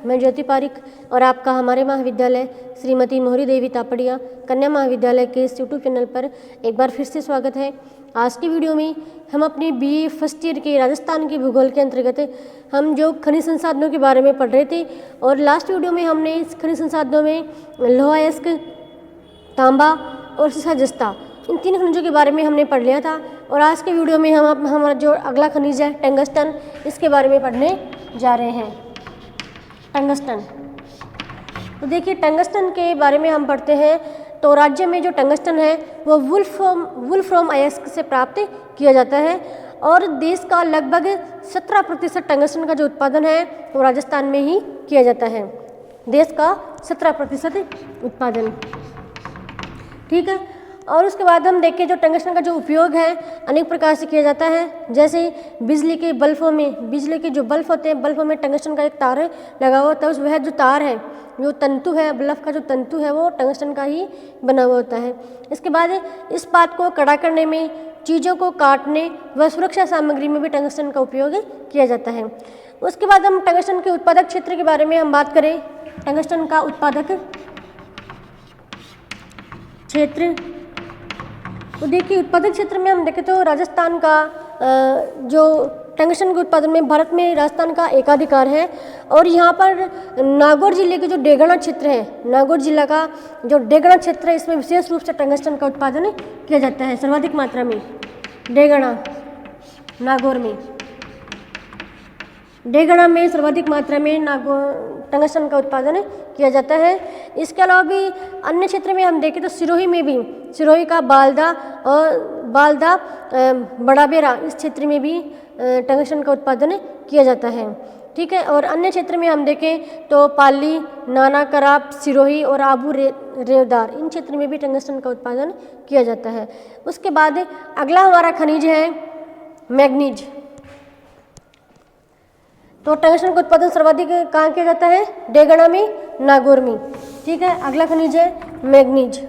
मैं ज्योति पारिक और आपका हमारे महाविद्यालय श्रीमती मोहरी देवी तापड़िया कन्या महाविद्यालय के इस यूट्यूब चैनल पर एक बार फिर से स्वागत है। आज की वीडियो में हम अपने बीए फर्स्ट ईयर के राजस्थान के भूगोल के अंतर्गत हम जो खनिज संसाधनों के बारे में पढ़ रहे थे और लास्ट वीडियो में हमने इस खनिज संसाधनों में लोहा अयस्क, तांबा और सीसा जस्ता इन तीन खनिजों के बारे में हमने पढ़ लिया था। और आज के वीडियो में हम हमारा जो अगला खनिज है टंगस्टन, इसके बारे में पढ़ने जा रहे हैं। टंगस्टन, तो देखिए टंगस्टन के बारे में हम पढ़ते हैं तो राज्य में जो टंगस्टन है वो वुल्फ्राम अयस्क से प्राप्त किया जाता है और देश का लगभग 17% टंगस्टन का जो उत्पादन है वो राजस्थान में ही किया जाता है। देश का 17% उत्पादन, ठीक है। और उसके बाद हम देखें जो टंगस्टन का जो उपयोग है अनेक प्रकार से किया जाता है। जैसे बिजली के बल्बों में, बिजली के जो बल्ब होते हैं, बल्बों में टंगस्टन का एक तार लगा हुआ होता है। वह जो तार है, जो तंतु है, बल्ब का जो तंतु है वो टंगस्टन का ही बना हुआ होता है। इसके बाद इस्पात को कड़ा करने में, चीज़ों को काटने व सुरक्षा सामग्री में भी टंगस्टन का उपयोग किया जाता है। उसके बाद हम टंगस्टन के उत्पादक क्षेत्र के बारे में हम बात करें। टंगस्टन का उत्पादक क्षेत्र, तो देखिए उत्पादक क्षेत्र में हम देखें तो राजस्थान का जो टंगस्टन के उत्पादन में भारत में राजस्थान का एकाधिकार है। और यहाँ पर नागौर जिले के जो डेगणा क्षेत्र है, नागौर जिला का जो डेगणा क्षेत्र है, इसमें विशेष रूप से टंगस्टन का उत्पादन किया जाता है सर्वाधिक मात्रा में। डेगणा, नागौर में, डेगणा में सर्वाधिक मात्रा में टंगस्टन का उत्पादन किया जाता है। इसके अलावा भी अन्य क्षेत्र में हम देखें तो सिरोही में भी, सिरोही का बालदा और बालदा बड़ाबेरा, इस क्षेत्र में भी टंगस्टन का उत्पादन किया जाता है, ठीक है। और अन्य क्षेत्र में हम देखें तो पाली, नाना कराप, सिरोही और आबू रेवदार, इन क्षेत्र में भी टंगस्टन का उत्पादन किया जाता है। उसके बाद अगला हमारा खनिज है मैग्नीज। तो टंगस्टन का उत्पादन सर्वाधिक कहाँ किया जाता है? डेगणा में, नागौर में, ठीक है। अगला खनिज है मैग्नीज।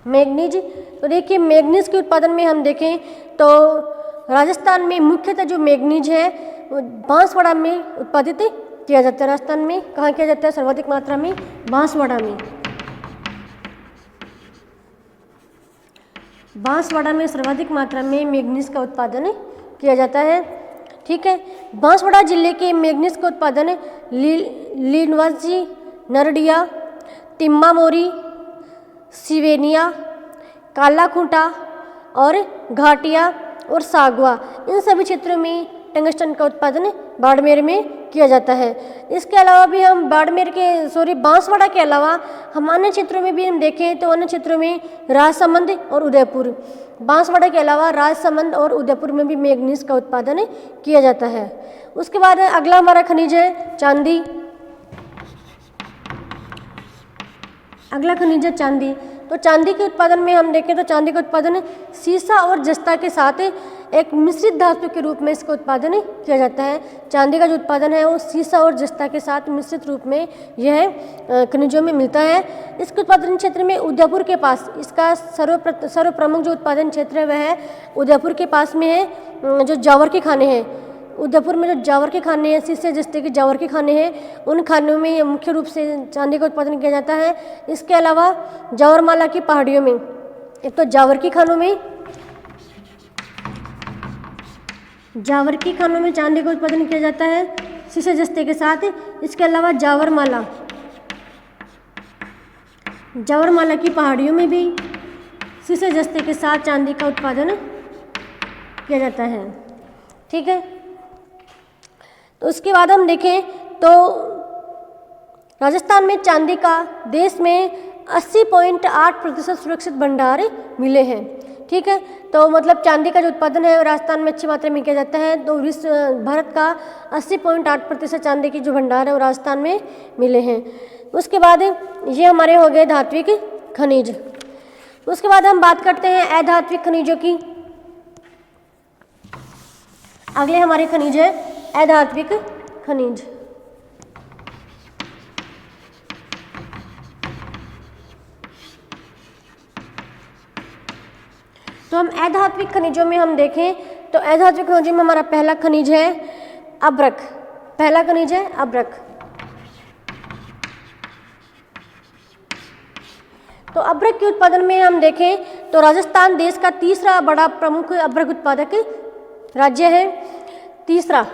मैग्नीज, तो देखिए मैग्नीज के उत्पादन में हम देखें तो राजस्थान में मुख्यतः जो मैग्नीज है वो बांसवाड़ा में उत्पादित किया जाता है। राजस्थान में कहाँ किया जाता है? सर्वाधिक मात्रा में बांसवाड़ा में। बांसवाड़ा में सर्वाधिक मात्रा में मैग्नीज का उत्पादन किया जाता है, ठीक है। बांसवाड़ा जिले के मैग्नीज का उत्पादन लीनवाजी, नरडिया, तिम्मा मोरी, सिवेनिया, काला खूंटा और घाटिया और सागवा, इन सभी क्षेत्रों में टंगस्टन का उत्पादन बाड़मेर में किया जाता है। इसके अलावा भी हम बांसवाड़ा के अलावा हम अन्य क्षेत्रों में भी हम देखें तो अन्य क्षेत्रों में राजसमंद और उदयपुर, बांसवाड़ा के अलावा राजसमंद और उदयपुर में भी मैग्नीज का उत्पादन किया जाता है। उसके बाद अगला हमारा खनिज है चांदी। अगला खनिज है चांदी। तो चांदी के उत्पादन में हम देखें तो चांदी का उत्पादन सीसा और जस्ता के साथ एक मिश्रित धातु के रूप में इसका उत्पादन किया जाता है। चांदी का जो उत्पादन है वो सीसा और जस्ता के साथ मिश्रित रूप में यह खनिजों में मिलता है। इसके उत्पादन क्षेत्र में उदयपुर के पास इसका सर्व प्रमुख जो उत्पादन क्षेत्र है वह उदयपुर के पास में है। जो जावर के खाने हैं, उदयपुर में जो जावर के खाने हैं, सीसे जस्ते के जावर के खाने हैं, उन खानों में मुख्य रूप से चांदी का उत्पादन किया जाता है। इसके अलावा जावरमाला की पहाड़ियों में, एक तो जावर की खानों में चांदी का उत्पादन किया जाता है सीसे जस्ते के साथ। इसके अलावा जावरमाला की पहाड़ियों में भी सीसे जस्ते के साथ चांदी का उत्पादन किया जाता है, ठीक है। तो उसके बाद हम देखें तो राजस्थान में चांदी का देश में 80.8% सुरक्षित भंडार मिले हैं, ठीक है। तो मतलब चांदी का जो उत्पादन है राजस्थान में अच्छी मात्रा में किया जाता है। तो भारत का 80.8% चांदी की जो भंडार है वो राजस्थान में मिले हैं। उसके बाद ये हमारे हो गए धात्विक खनिज। उसके बाद हम बात करते हैं अधात्विक खनिजों की। अगले हमारे खनिज है अधात्विक खनिज। तो हम अधात्विक खनिजों में हम देखें तो ऐतिहासिक खनिजों में हमारा पहला खनिज है अभ्रक। पहला खनिज है अभ्रक। तो अभ्रक के उत्पादन में हम देखें तो राजस्थान देश का तीसरा बड़ा प्रमुख अभ्रक उत्पादक राज्य है। तीसरा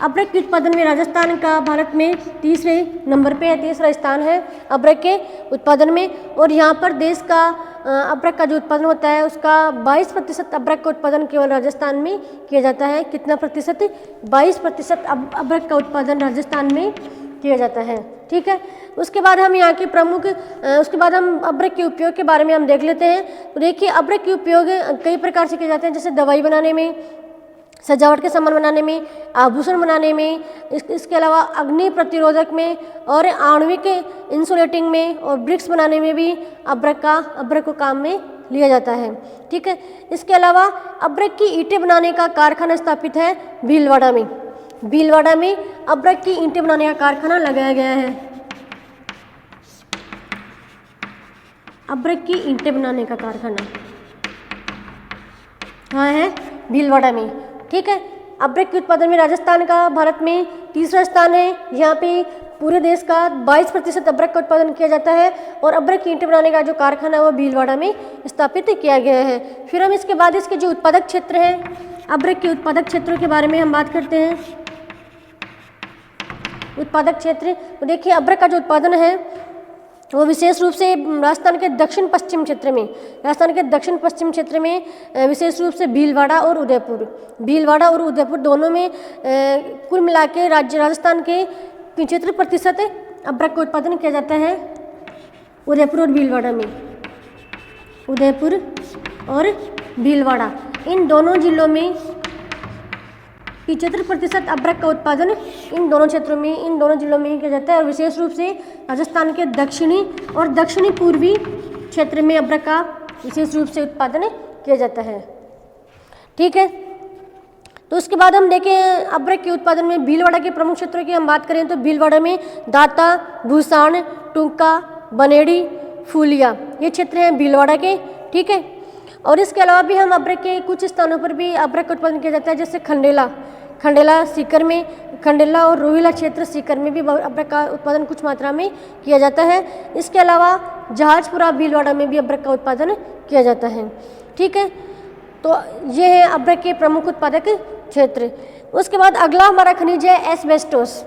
अभ्रक के उत्पादन में राजस्थान का भारत में तीसरे नंबर पे है, तीसरा स्थान है अभ्रक के उत्पादन में। और यहाँ पर देश का अभ्रक का जो उत्पादन होता है उसका 22% अभ्रक का उत्पादन केवल राजस्थान में किया जाता है। कितना प्रतिशत? 22% अभ्रक का उत्पादन राजस्थान में किया जाता है। ठीक है, उसके बाद हम यहाँ के प्रमुख उसके बाद हम अभ्रक के उपयोग के बारे में हम देख लेते हैं। तो देखिए अभ्रक के उपयोग कई प्रकार से किए जाते हैं, जैसे दवाई बनाने में, सजावट के सामान बनाने में, आभूषण बनाने में, इसके अलावा अग्नि प्रतिरोधक में और आणविक इंसुलेटिंग में और ब्रिक्स बनाने में भी अभ्रक को काम में लिया जाता है। ठीक है, इसके अलावा अभ्रक की ईंटें बनाने का कारखाना स्थापित है भीलवाड़ा में। भीलवाड़ा में अभ्रक की ईंटें बनाने का कारखाना लगाया गया है। अभ्रक की ईंटें बनाने का कारखाना हाँ है भीलवाड़ा में। ठीक है, अभ्रक के उत्पादन में राजस्थान का भारत में तीसरा स्थान है। यहाँ पे पूरे देश का 22% अभ्रक का उत्पादन किया जाता है और अभ्रक की ईंटें बनाने का जो कारखाना है वो भीलवाड़ा में स्थापित किया गया है। फिर हम इसके बाद इसके जो उत्पादक क्षेत्र हैं, अभ्रक के उत्पादक क्षेत्रों के बारे में हम बात करते हैं। उत्पादक क्षेत्र, तो देखिए अभ्रक का जो उत्पादन है वो विशेष रूप से राजस्थान के दक्षिण पश्चिम क्षेत्र में, राजस्थान के दक्षिण पश्चिम क्षेत्र में विशेष रूप से भीलवाड़ा और उदयपुर दोनों में कुल मिला के राजस्थान के 75% अभ्रक का उत्पादन किया जाता है उदयपुर और भीलवाड़ा में। उदयपुर और भीलवाड़ा इन दोनों जिलों में 75% अभ्रक का उत्पादन इन दोनों क्षेत्रों में, इन दोनों जिलों में किया जाता है। और विशेष रूप से राजस्थान के दक्षिणी और दक्षिणी पूर्वी क्षेत्र में अभ्रक का विशेष रूप से उत्पादन किया जाता है। ठीक है, तो उसके बाद हम देखें अभ्रक के उत्पादन में भीलवाड़ा के प्रमुख क्षेत्रों की हम बात करें तो भीलवाड़ा में दाता, भूसाण, टुंका, बनेड़ी, फूलिया ये क्षेत्र हैं भीलवाड़ा के। ठीक है, और इसके अलावा भी हम अभ्रक के कुछ स्थानों पर भी अभ्रक का उत्पादन किया जाता है, जैसे खंडेला सीकर में, खंडेला और रोहिला क्षेत्र सीकर में भी अभ्रक का उत्पादन कुछ मात्रा में किया जाता है। इसके अलावा जहाजपुरा भीलवाड़ा में भी अभ्रक का उत्पादन किया जाता है। ठीक है, तो ये है अभ्रक के प्रमुख उत्पादक क्षेत्र। उसके बाद अगला हमारा खनिज है एस्बेस्टोस।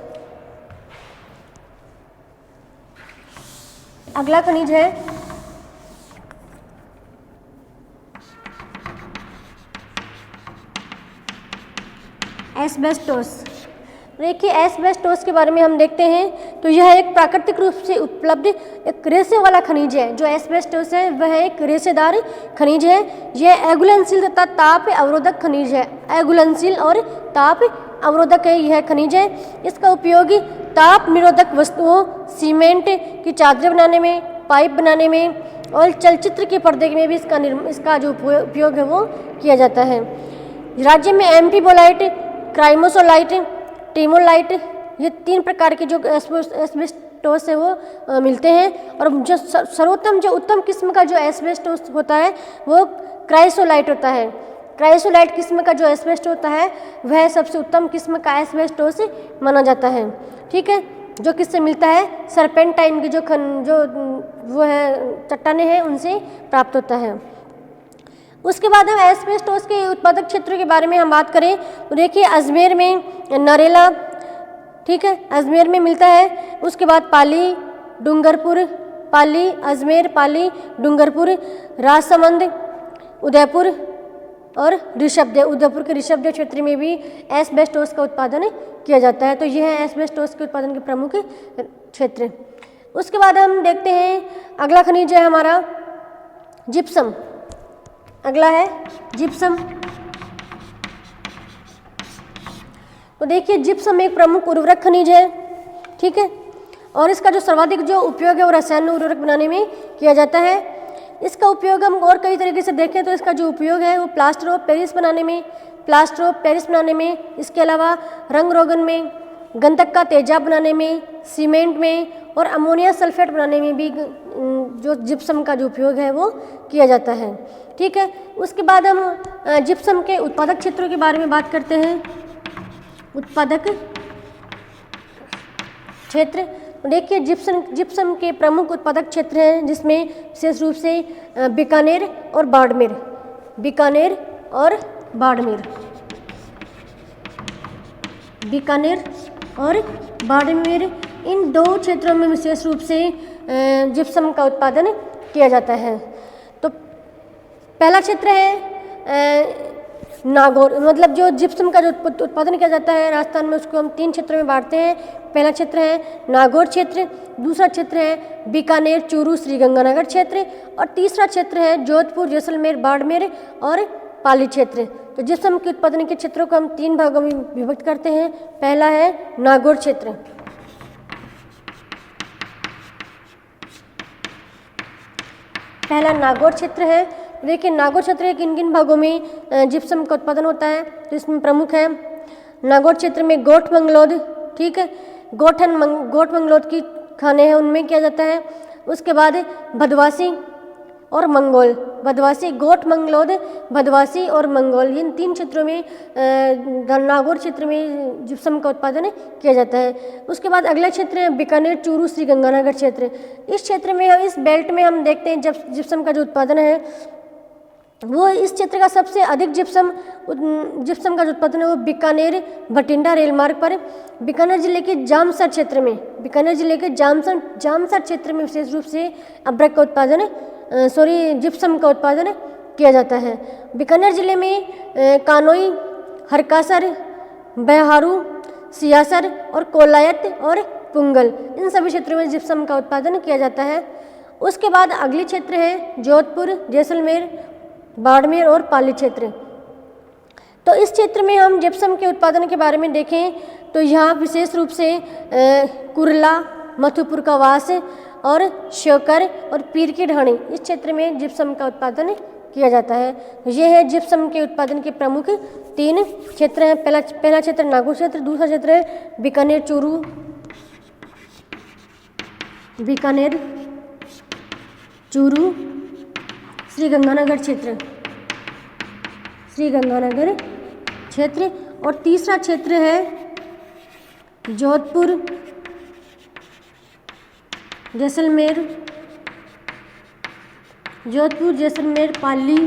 अगला खनिज है एस्बेस्टोस। देखिए एस्बेस्टोस के बारे में हम देखते हैं तो यह एक प्राकृतिक रूप से उपलब्ध एक रेशे वाला खनिज है। जो एस्बेस्टोस है वह एक रेशेदार खनिज है। यह एगुलनशील तथा ताप अवरोधक खनिज है। एगुलनशील और ताप अवरोधक है यह खनिज है। इसका उपयोग ताप निरोधक वस्तुओं, सीमेंट की चादरें बनाने में, पाइप बनाने में और चलचित्र के पर्दे में भी इसका जो उपयोग है वो किया जाता है। राज्य में एम्फीबोलाइट, क्राइमोसोलाइट, टीमोलाइट ये 3 प्रकार के जो एस्बेस्टोस है वो मिलते हैं। और जो सर्वोत्तम जो उत्तम किस्म का जो एस्बेस्टोस होता है वो क्राइसोलाइट होता है। क्राइसोलाइट किस्म का जो एस्बेस्टोस होता है वह सबसे उत्तम किस्म का एस्बेस्टोस माना जाता है। ठीक है, जो किससे मिलता है? सरपेंटाइन की जो वो है चट्टानें हैं उनसे प्राप्त होता है। उसके बाद हम एस्बेस्टोस के उत्पादक क्षेत्रों के बारे में हम बात करें तो देखिए अजमेर में नरेला, ठीक है, अजमेर में मिलता है। उसके बाद पाली, डूंगरपुर, पाली, अजमेर, पाली, डूंगरपुर, राजसमंद, उदयपुर और ऋषभदेव। उदयपुर के ऋषभदेव क्षेत्र में भी एस्बेस्टोस का उत्पादन किया जाता है। तो यह है एस्बेस्टोस के उत्पादन के प्रमुख क्षेत्र। उसके बाद हम देखते हैं अगला खनिज है हमारा जिप्सम। अगला है जिप्सम। तो देखिए जिप्सम एक प्रमुख उर्वरक खनिज है। ठीक है, और इसका जो सर्वाधिक जो उपयोग है वो रासायनिक उर्वरक बनाने में किया जाता है। इसका उपयोग हम और कई तरीके से देखें तो इसका जो उपयोग है वो प्लास्टर ऑफ पेरिस बनाने में, इसके अलावा रंग रोगन में, गंधक का तेजाब बनाने में, सीमेंट में और अमोनिया सल्फेट बनाने में भी जो जिप्सम का जो उपयोग है वो किया जाता है। ठीक है, उसके बाद हम जिप्सम के उत्पादक क्षेत्रों के बारे में बात करते हैं। उत्पादक क्षेत्र, देखिए जिप्सम के प्रमुख उत्पादक क्षेत्र हैं जिसमें विशेष रूप से बीकानेर और बाड़मेर, बीकानेर और बाड़मेर, बीकानेर और बाड़मेर, इन दो क्षेत्रों में विशेष रूप से जिप्सम का उत्पादन किया जाता है। तो पहला क्षेत्र है नागौर, मतलब जो जिप्सम का जो उत्पादन किया जाता है राजस्थान में उसको हम 3 क्षेत्रों में बांटते हैं। पहला क्षेत्र है नागौर क्षेत्र, दूसरा क्षेत्र है बीकानेर चूरू श्रीगंगानगर क्षेत्र और तीसरा क्षेत्र है जोधपुर जैसलमेर बाड़मेर और पाली क्षेत्र। तो जिप्सम के उत्पादन के क्षेत्रों को हम 3 भागों में विभक्त करते हैं। पहला है नागौर क्षेत्र, पहला नागौर क्षेत्र है। देखिए नागौर क्षेत्र के किन किन भागों में जिप्सम का उत्पादन होता है, तो इसमें प्रमुख है नागौर क्षेत्र में गोठ मंगलोद, ठीक है, गोठ मंगलोद की खाने हैं उनमें किया जाता है। उसके बाद भदवासी और मंगोल, भदवासी, गोठ मंगलोद, भदवासी और मंगोल, इन 3 क्षेत्रों में नागौर क्षेत्र में जिप्सम का उत्पादन किया जाता है। उसके बाद अगला क्षेत्र है बीकानेर चूरू श्रीगंगानगर क्षेत्र। इस क्षेत्र में हम, इस बेल्ट में हम देखते हैं जब जिप्सम का जो उत्पादन है वो, इस क्षेत्र का सबसे अधिक जिप्सम का जो उत्पादन है वो बीकानेर भटिंडा रेल मार्ग पर बीकानेर जिले के जामसर क्षेत्र में, बीकानेर जिले के जामसर क्षेत्र में विशेष रूप से अभ्रक का उत्पादन जिप्सम का उत्पादन किया जाता है। बीकानेर जिले में कानोई, हरकासर, बहारू, सियासर और कोलायत और पुंगल, इन सभी क्षेत्रों में जिप्सम का उत्पादन किया जाता है। उसके बाद अगली क्षेत्र है जोधपुर जैसलमेर बाड़मेर और पाली क्षेत्र। तो इस क्षेत्र में हम जिप्सम के उत्पादन के बारे में देखें तो यहाँ विशेष रूप से कुरला, मथुपुर का वास और श्योकर और पीर की ढाणी, इस क्षेत्र में जिप्सम का उत्पादन किया जाता है। ये है जिप्सम के उत्पादन के प्रमुख 3 क्षेत्र हैं। पहला क्षेत्र नागौर क्षेत्र, दूसरा क्षेत्र है बीकानेर चूरू, बीकानेर चूरू श्रीगंगानगर क्षेत्र, श्रीगंगानगर क्षेत्र, और तीसरा क्षेत्र है जोधपुर जैसलमेर, जोधपुर जैसलमेर पाली,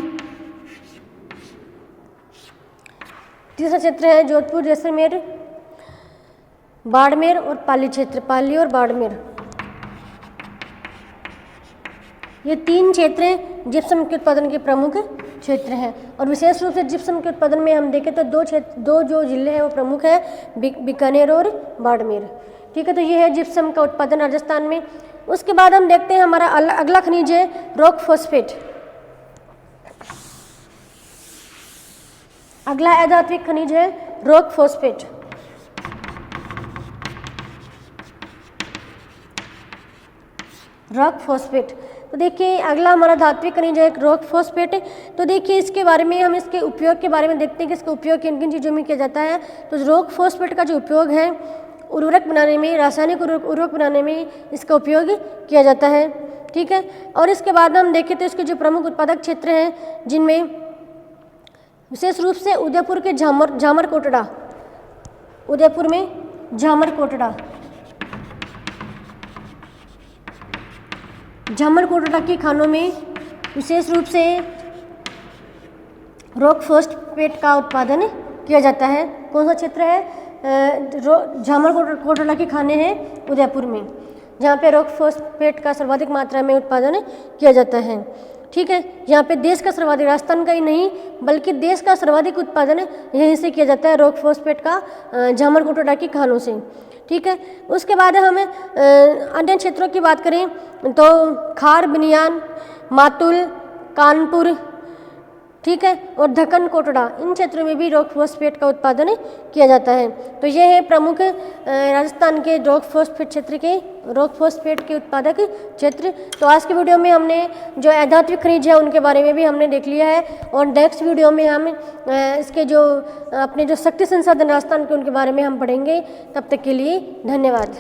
तीसरा क्षेत्र है जोधपुर जैसलमेर बाड़मेर और पाली क्षेत्र, पाली और बाड़मेर, ये 3 क्षेत्र जिप्सम के उत्पादन के प्रमुख क्षेत्र हैं। और विशेष रूप से जिप्सम के उत्पादन में हम देखें तो दो जो जिले हैं वो प्रमुख है बीकानेर और बाड़मेर। ठीक है, तो ये है जिप्सम का उत्पादन राजस्थान में। उसके बाद हम देखते हैं हमारा अगला खनिज है रॉक फॉस्फेट। अगला अधात्विक खनिज है रॉक फॉस्फेट। रॉक फॉस्फेट, तो देखिए अगला हमारा धात्विक खनिज है रॉक फॉस्फेट। तो देखिए इसके बारे में हम इसके उपयोग के बारे में देखते हैं कि इसका उपयोग किन किन चीज़ों में किया जाता है। तो रॉक फॉस्फेट का जो उपयोग है उर्वरक बनाने में, रासायनिक उर्वरक बनाने में इसका उपयोग किया जाता है। ठीक है, और इसके बाद हम देखें तो इसके जो प्रमुख उत्पादक क्षेत्र हैं जिनमें विशेष रूप से उदयपुर के झामर कोटड़ा, उदयपुर में झामर कोटड़ा, झामर कोटड़ा की खानों में विशेष रूप से रॉक फॉस्फेट का उत्पादन किया जाता है। कौन सा क्षेत्र है? झामर कोटड़ा की खाने हैं उदयपुर में, जहाँ पे रॉक फॉस्फेट का सर्वाधिक मात्रा में उत्पादन किया जाता है। ठीक है, यहाँ पे देश का सर्वाधिक, राजस्थान का ही नहीं बल्कि देश का सर्वाधिक उत्पादन यहीं से किया जाता है रॉक फॉस्फेट का, झामर कोटड़ा की खानों से। ठीक है, उसके बाद हम अन्य क्षेत्रों की बात करें तो खार, बनियान, मातुल, कानपुर, ठीक है, और दक्कन कोटड़ा, इन क्षेत्रों में भी रॉक फॉस्फेट का उत्पादन किया जाता है। तो ये है प्रमुख राजस्थान के रॉक फॉस्फेट क्षेत्र के, रॉक फॉस्फेट के उत्पादक क्षेत्र। तो आज के वीडियो में हमने जो अधात्विक खनिज है उनके बारे में भी हमने देख लिया है, और नेक्स्ट वीडियो में हम इसके जो अपने जो शक्ति संसाधन राजस्थान के उनके बारे में हम पढ़ेंगे। तब तक के लिए धन्यवाद।